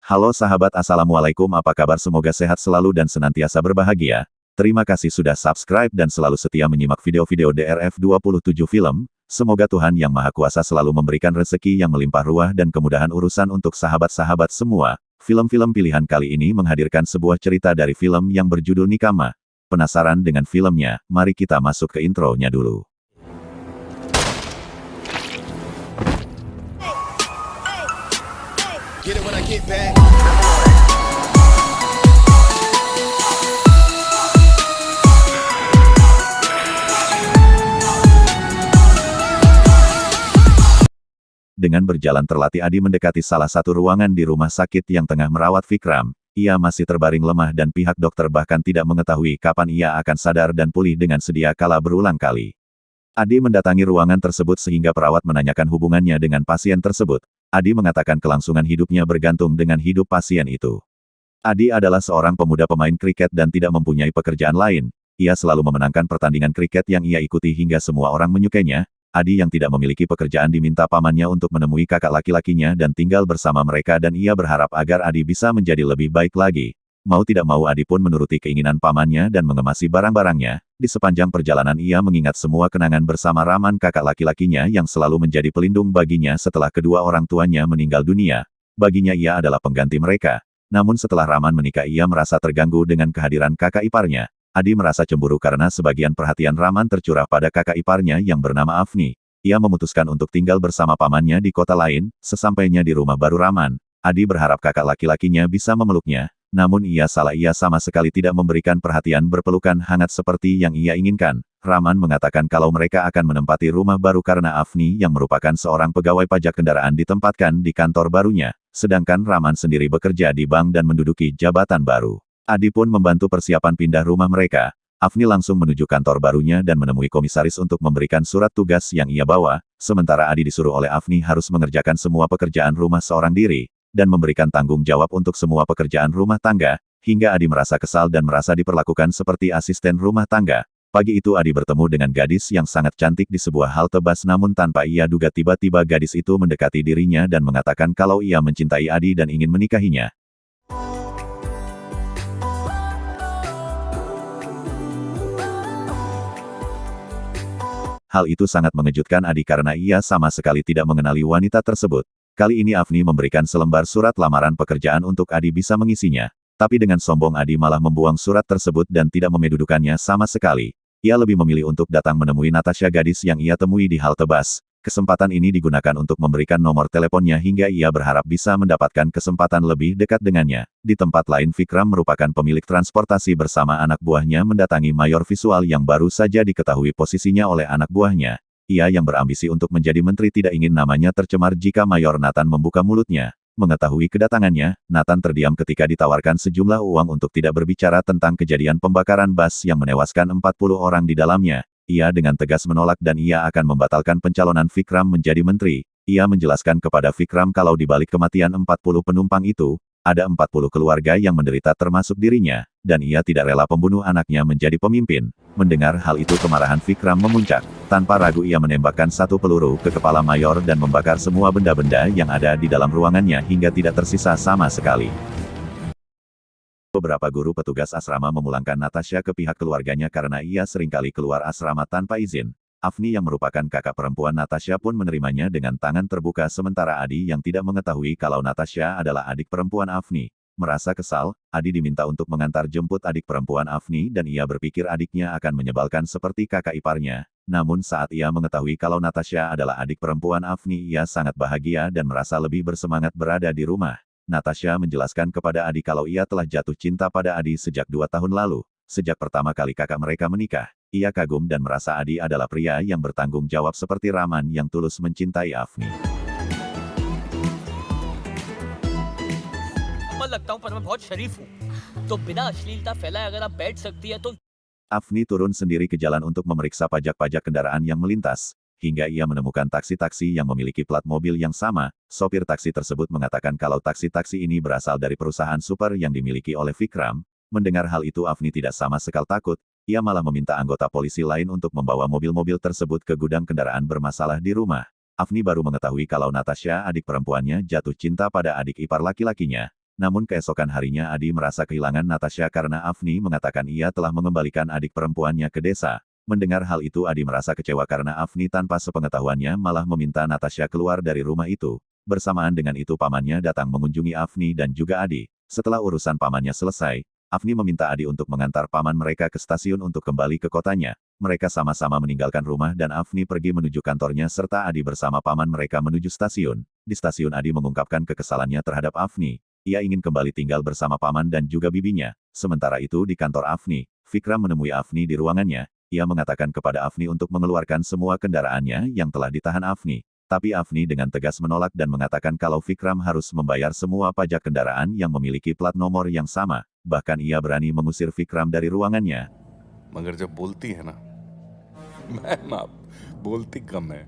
Halo sahabat, assalamualaikum, apa kabar? Semoga sehat selalu dan senantiasa berbahagia. Terima kasih sudah subscribe dan selalu setia menyimak video-video DRF27 film. Semoga Tuhan Yang Maha Kuasa selalu memberikan rezeki yang melimpah ruah dan kemudahan urusan untuk sahabat-sahabat semua. Film-film pilihan kali ini menghadirkan sebuah cerita dari film yang berjudul Nikama. Penasaran dengan filmnya? Mari kita masuk ke intronya dulu. Get it when I get back. Dengan berjalan terlatih, Adi mendekati salah satu ruangan di rumah sakit yang tengah merawat Vikram. Ia masih terbaring lemah dan pihak dokter bahkan tidak mengetahui kapan ia akan sadar dan pulih dengan sedia kala berulang kali. Adi mendatangi ruangan tersebut sehingga perawat menanyakan hubungannya dengan pasien tersebut. Adi mengatakan kelangsungan hidupnya bergantung dengan hidup pasien itu. Adi adalah seorang pemuda pemain kriket dan tidak mempunyai pekerjaan lain. Ia selalu memenangkan pertandingan kriket yang ia ikuti hingga semua orang menyukainya. Adi yang tidak memiliki pekerjaan diminta pamannya untuk menemui kakak laki-lakinya dan tinggal bersama mereka, dan ia berharap agar Adi bisa menjadi lebih baik lagi. Mau tidak mau Adi pun menuruti keinginan pamannya dan mengemasi barang-barangnya. Di sepanjang perjalanan ia mengingat semua kenangan bersama Raman, kakak laki-lakinya yang selalu menjadi pelindung baginya setelah kedua orang tuanya meninggal dunia. Baginya ia adalah pengganti mereka. Namun setelah Raman menikah ia merasa terganggu dengan kehadiran kakak iparnya. Adi merasa cemburu karena sebagian perhatian Raman tercurah pada kakak iparnya yang bernama Afni. Ia memutuskan untuk tinggal bersama pamannya di kota lain. Sesampainya di rumah baru Raman, Adi berharap kakak laki-lakinya bisa memeluknya. Namun ia sama sekali tidak memberikan perhatian berpelukan hangat seperti yang ia inginkan. Raman mengatakan kalau mereka akan menempati rumah baru karena Afni yang merupakan seorang pegawai pajak kendaraan ditempatkan di kantor barunya. Sedangkan Raman sendiri bekerja di bank dan menduduki jabatan baru. Adi pun membantu persiapan pindah rumah mereka. Afni langsung menuju kantor barunya dan menemui komisaris untuk memberikan surat tugas yang ia bawa. Sementara Adi disuruh oleh Afni harus mengerjakan semua pekerjaan rumah seorang diri dan memberikan tanggung jawab untuk semua pekerjaan rumah tangga, hingga Adi merasa kesal dan merasa diperlakukan seperti asisten rumah tangga. Pagi itu Adi bertemu dengan gadis yang sangat cantik di sebuah halte bus, namun tanpa ia duga tiba-tiba gadis itu mendekati dirinya dan mengatakan kalau ia mencintai Adi dan ingin menikahinya. Hal itu sangat mengejutkan Adi karena ia sama sekali tidak mengenali wanita tersebut. Kali ini Afni memberikan selembar surat lamaran pekerjaan untuk Adi bisa mengisinya. Tapi dengan sombong Adi malah membuang surat tersebut dan tidak memedudukannya sama sekali. Ia lebih memilih untuk datang menemui Natasha, gadis yang ia temui di halte bus. Kesempatan ini digunakan untuk memberikan nomor teleponnya hingga ia berharap bisa mendapatkan kesempatan lebih dekat dengannya. Di tempat lain, Vikram merupakan pemilik transportasi bersama anak buahnya mendatangi mayor visual yang baru saja diketahui posisinya oleh anak buahnya. Ia yang berambisi untuk menjadi menteri tidak ingin namanya tercemar jika Mayor Nathan membuka mulutnya. Mengetahui kedatangannya, Nathan terdiam ketika ditawarkan sejumlah uang untuk tidak berbicara tentang kejadian pembakaran bus yang menewaskan 40 orang di dalamnya. Ia dengan tegas menolak dan ia akan membatalkan pencalonan Vikram menjadi menteri. Ia menjelaskan kepada Vikram kalau di balik kematian 40 penumpang itu, ada 40 keluarga yang menderita termasuk dirinya, dan ia tidak rela pembunuh anaknya menjadi pemimpin. Mendengar hal itu kemarahan Vikram memuncak. Tanpa ragu ia menembakkan satu peluru ke kepala Mayor dan membakar semua benda-benda yang ada di dalam ruangannya hingga tidak tersisa sama sekali. Beberapa guru petugas asrama memulangkan Natasha ke pihak keluarganya karena ia seringkali keluar asrama tanpa izin. Afni yang merupakan kakak perempuan Natasha pun menerimanya dengan tangan terbuka, sementara Adi yang tidak mengetahui kalau Natasha adalah adik perempuan Afni. Merasa kesal, Adi diminta untuk mengantar jemput adik perempuan Afni dan ia berpikir adiknya akan menyebalkan seperti kakak iparnya. Namun saat ia mengetahui kalau Natasha adalah adik perempuan Afni, ia sangat bahagia dan merasa lebih bersemangat berada di rumah. Natasha menjelaskan kepada Adi kalau ia telah jatuh cinta pada Adi sejak 2 tahun lalu. Sejak pertama kali kakak mereka menikah, ia kagum dan merasa Adi adalah pria yang bertanggung jawab seperti Raman yang tulus mencintai Afni. Afni turun sendiri ke jalan untuk memeriksa pajak-pajak kendaraan yang melintas, hingga ia menemukan taksi-taksi yang memiliki plat mobil yang sama. Sopir taksi tersebut mengatakan kalau taksi-taksi ini berasal dari perusahaan super yang dimiliki oleh Vikram. Mendengar hal itu Afni tidak sama sekali takut, ia malah meminta anggota polisi lain untuk membawa mobil-mobil tersebut ke gudang kendaraan bermasalah di rumah. Afni baru mengetahui kalau Natasha, adik perempuannya, jatuh cinta pada adik ipar laki-lakinya. Namun keesokan harinya Adi merasa kehilangan Natasha karena Afni mengatakan ia telah mengembalikan adik perempuannya ke desa. Mendengar hal itu Adi merasa kecewa karena Afni tanpa sepengetahuannya malah meminta Natasha keluar dari rumah itu. Bersamaan dengan itu pamannya datang mengunjungi Afni dan juga Adi. Setelah urusan pamannya selesai, Afni meminta Adi untuk mengantar paman mereka ke stasiun untuk kembali ke kotanya. Mereka sama-sama meninggalkan rumah dan Afni pergi menuju kantornya serta Adi bersama paman mereka menuju stasiun. Di stasiun Adi mengungkapkan kekesalannya terhadap Afni. Ia ingin kembali tinggal bersama paman dan juga bibinya. Sementara itu di kantor Afni, Vikram menemui Afni di ruangannya. Ia mengatakan kepada Afni untuk mengeluarkan semua kendaraannya yang telah ditahan Afni. Tapi Afni dengan tegas menolak dan mengatakan kalau Vikram harus membayar semua pajak kendaraan yang memiliki plat nomor yang sama. Bahkan ia berani mengusir Vikram dari ruangannya. मगर जब बोलती है ना मैं ना बोलती कम है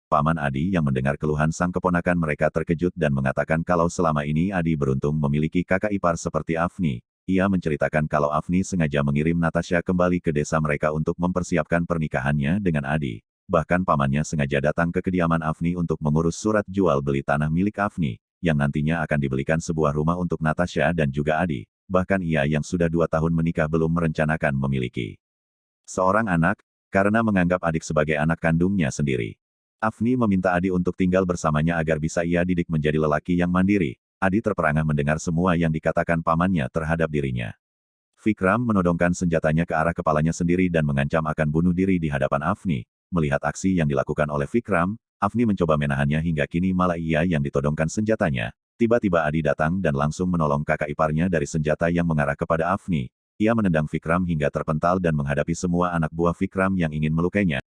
Paman Adi yang mendengar keluhan sang keponakan mereka terkejut dan mengatakan kalau selama ini Adi beruntung memiliki kakak ipar seperti Afni. Ia menceritakan kalau Afni sengaja mengirim Natasha kembali ke desa mereka untuk mempersiapkan pernikahannya dengan Adi. Bahkan pamannya sengaja datang ke kediaman Afni untuk mengurus surat jual beli tanah milik Afni, yang nantinya akan dibelikan sebuah rumah untuk Natasha dan juga Adi. Bahkan ia yang sudah 2 tahun menikah belum merencanakan memiliki seorang anak, karena menganggap adik sebagai anak kandungnya sendiri. Afni meminta Adi untuk tinggal bersamanya agar bisa ia didik menjadi lelaki yang mandiri. Adi terperangah mendengar semua yang dikatakan pamannya terhadap dirinya. Vikram menodongkan senjatanya ke arah kepalanya sendiri dan mengancam akan bunuh diri di hadapan Afni. Melihat aksi yang dilakukan oleh Vikram, Afni mencoba menahannya hingga kini malah ia yang ditodongkan senjatanya. Tiba-tiba Adi datang dan langsung menolong kakak iparnya dari senjata yang mengarah kepada Afni. Ia menendang Vikram hingga terpental dan menghadapi semua anak buah Vikram yang ingin melukainya.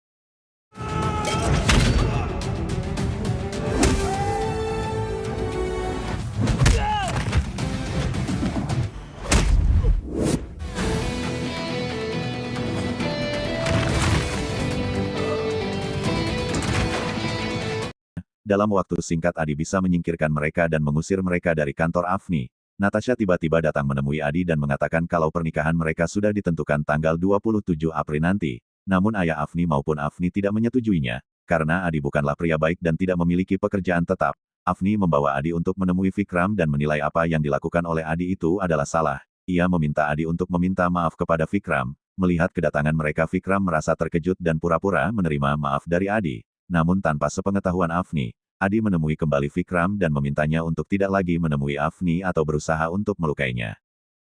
Dalam waktu singkat Adi bisa menyingkirkan mereka dan mengusir mereka dari kantor Afni. Natasha tiba-tiba datang menemui Adi dan mengatakan kalau pernikahan mereka sudah ditentukan tanggal 27 April nanti. Namun ayah Afni maupun Afni tidak menyetujuinya. Karena Adi bukanlah pria baik dan tidak memiliki pekerjaan tetap. Afni membawa Adi untuk menemui Vikram dan menilai apa yang dilakukan oleh Adi itu adalah salah. Ia meminta Adi untuk meminta maaf kepada Vikram. Melihat kedatangan mereka Vikram merasa terkejut dan pura-pura menerima maaf dari Adi. Namun tanpa sepengetahuan Afni, Adi menemui kembali Vikram dan memintanya untuk tidak lagi menemui Afni atau berusaha untuk melukainya.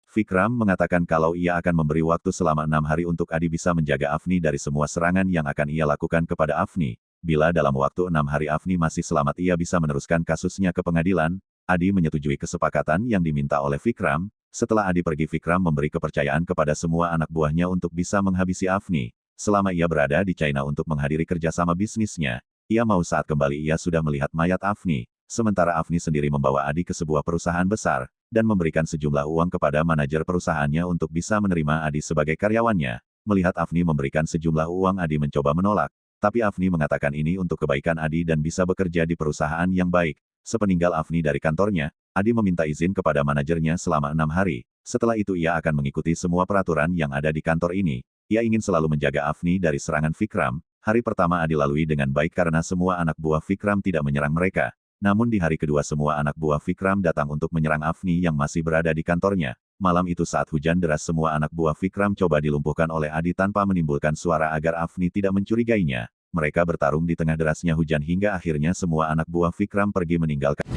Vikram mengatakan kalau ia akan memberi waktu selama 6 hari untuk Adi bisa menjaga Afni dari semua serangan yang akan ia lakukan kepada Afni. Bila dalam waktu 6 hari Afni masih selamat ia bisa meneruskan kasusnya ke pengadilan, Adi menyetujui kesepakatan yang diminta oleh Vikram. Setelah Adi pergi Vikram memberi kepercayaan kepada semua anak buahnya untuk bisa menghabisi Afni. Selama ia berada di China untuk menghadiri kerjasama bisnisnya, ia mau saat kembali ia sudah melihat mayat Afni. Sementara Afni sendiri membawa Adi ke sebuah perusahaan besar, dan memberikan sejumlah uang kepada manajer perusahaannya untuk bisa menerima Adi sebagai karyawannya. Melihat Afni memberikan sejumlah uang Adi mencoba menolak, tapi Afni mengatakan ini untuk kebaikan Adi dan bisa bekerja di perusahaan yang baik. Sepeninggal Afni dari kantornya, Adi meminta izin kepada manajernya selama 6 hari. Setelah itu ia akan mengikuti semua peraturan yang ada di kantor ini. Ia ingin selalu menjaga Afni dari serangan Vikram. Hari pertama Adi lalui dengan baik karena semua anak buah Vikram tidak menyerang mereka. Namun di hari kedua semua anak buah Vikram datang untuk menyerang Afni yang masih berada di kantornya. Malam itu saat hujan deras semua anak buah Vikram coba dilumpuhkan oleh Adi tanpa menimbulkan suara agar Afni tidak mencurigainya. Mereka bertarung di tengah derasnya hujan hingga akhirnya semua anak buah Vikram pergi meninggalkan.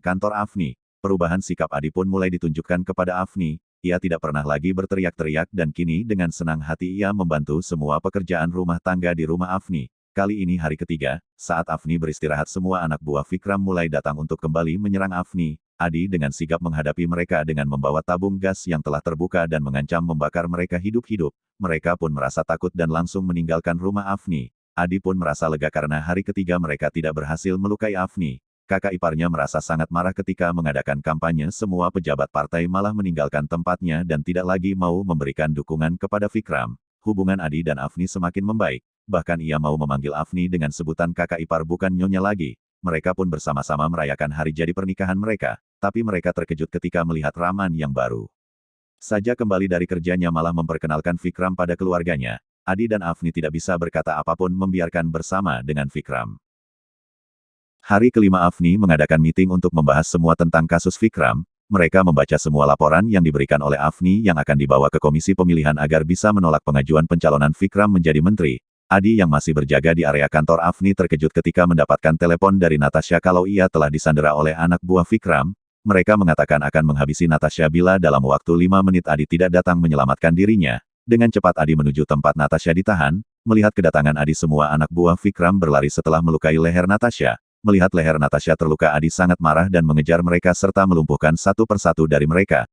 Kantor Afni. Perubahan sikap Adi pun mulai ditunjukkan kepada Afni. Ia tidak pernah lagi berteriak-teriak dan kini dengan senang hati ia membantu semua pekerjaan rumah tangga di rumah Afni. Kali ini hari ketiga, saat Afni beristirahat semua anak buah Vikram mulai datang untuk kembali menyerang Afni. Adi dengan sigap menghadapi mereka dengan membawa tabung gas yang telah terbuka dan mengancam membakar mereka hidup-hidup. Mereka pun merasa takut dan langsung meninggalkan rumah Afni. Adi pun merasa lega karena hari ketiga mereka tidak berhasil melukai Afni. Kakak iparnya merasa sangat marah ketika mengadakan kampanye semua pejabat partai malah meninggalkan tempatnya dan tidak lagi mau memberikan dukungan kepada Vikram. Hubungan Adi dan Afni semakin membaik. bahkan ia mau memanggil Afni dengan sebutan kakak ipar bukan nyonya lagi. Mereka pun bersama-sama merayakan hari jadi pernikahan mereka, tapi mereka terkejut ketika melihat Rahman yang baru saja kembali dari kerjanya malah memperkenalkan Vikram pada keluarganya. Adi dan Afni tidak bisa berkata apapun membiarkan bersama dengan Vikram. Hari kelima Afni mengadakan meeting untuk membahas semua tentang kasus Vikram. Mereka membaca semua laporan yang diberikan oleh Afni yang akan dibawa ke komisi pemilihan agar bisa menolak pengajuan pencalonan Vikram menjadi menteri. Adi yang masih berjaga di area kantor Afni terkejut ketika mendapatkan telepon dari Natasha kalau ia telah disandera oleh anak buah Vikram. Mereka mengatakan akan menghabisi Natasha bila dalam waktu 5 menit Adi tidak datang menyelamatkan dirinya. Dengan cepat Adi menuju tempat Natasha ditahan. Melihat kedatangan Adi semua anak buah Vikram berlari setelah melukai leher Natasha. Melihat leher Natasha terluka Adi sangat marah dan mengejar mereka serta melumpuhkan satu persatu dari mereka.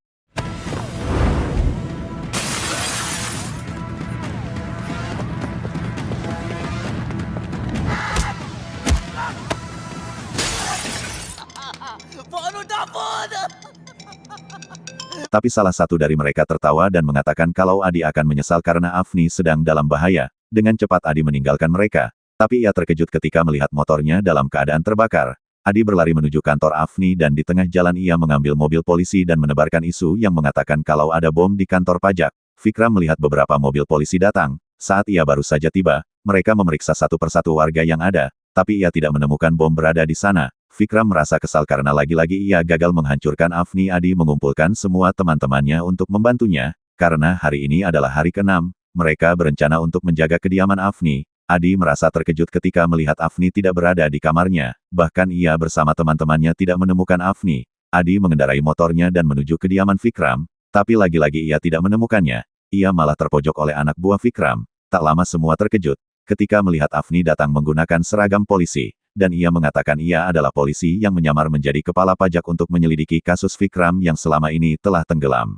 Tapi salah satu dari mereka tertawa dan mengatakan kalau Adi akan menyesal karena Afni sedang dalam bahaya. Dengan cepat Adi meninggalkan mereka. Tapi ia terkejut ketika melihat motornya dalam keadaan terbakar. Adi berlari menuju kantor Afni dan di tengah jalan ia mengambil mobil polisi dan menebarkan isu yang mengatakan kalau ada bom di kantor pajak. Vikram melihat beberapa mobil polisi datang. Saat ia baru saja tiba, mereka memeriksa satu persatu warga yang ada, tapi ia tidak menemukan bom berada di sana. Vikram merasa kesal karena lagi-lagi ia gagal menghancurkan Afni. Adi mengumpulkan semua teman-temannya untuk membantunya, karena hari ini adalah hari ke-6, mereka berencana untuk menjaga kediaman Afni. Adi merasa terkejut ketika melihat Afni tidak berada di kamarnya, bahkan ia bersama teman-temannya tidak menemukan Afni. Adi mengendarai motornya dan menuju kediaman Vikram, tapi lagi-lagi ia tidak menemukannya. Ia malah terpojok oleh anak buah Vikram. Tak lama semua terkejut, ketika melihat Afni datang menggunakan seragam polisi. Dan ia mengatakan ia adalah polisi yang menyamar menjadi kepala pajak untuk menyelidiki kasus Vikram yang selama ini telah tenggelam.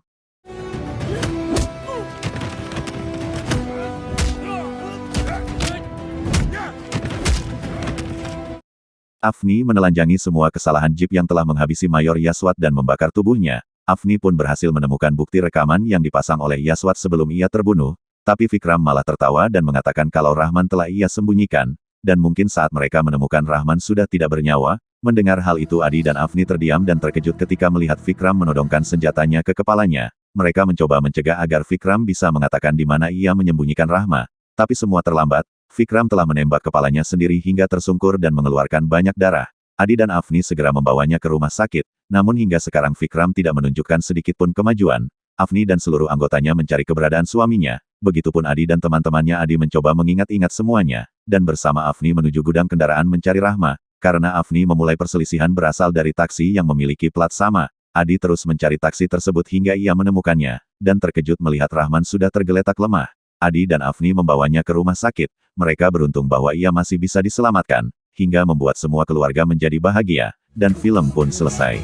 Afni menelanjangi semua kesalahan Jeep yang telah menghabisi Mayor Yaswat dan membakar tubuhnya. Afni pun berhasil menemukan bukti rekaman yang dipasang oleh Yaswat sebelum ia terbunuh, tapi Vikram malah tertawa dan mengatakan kalau Rahman telah ia sembunyikan. Dan mungkin saat mereka menemukan Rahman sudah tidak bernyawa. Mendengar hal itu Adi dan Afni terdiam dan terkejut ketika melihat Vikram menodongkan senjatanya ke kepalanya. Mereka mencoba mencegah agar Vikram bisa mengatakan di mana ia menyembunyikan Rahma. Tapi semua terlambat. Vikram telah menembak kepalanya sendiri hingga tersungkur dan mengeluarkan banyak darah. Adi dan Afni segera membawanya ke rumah sakit. Namun hingga sekarang Vikram tidak menunjukkan sedikitpun kemajuan. Afni dan seluruh anggotanya mencari keberadaan suaminya. Begitupun Adi dan teman-temannya. Adi mencoba mengingat-ingat semuanya, dan bersama Afni menuju gudang kendaraan mencari Rahma. Karena Afni memulai perselisihan berasal dari taksi yang memiliki plat sama. Adi terus mencari taksi tersebut hingga ia menemukannya, dan terkejut melihat Rahman sudah tergeletak lemah. Adi dan Afni membawanya ke rumah sakit. Mereka beruntung bahwa ia masih bisa diselamatkan, hingga membuat semua keluarga menjadi bahagia, dan film pun selesai.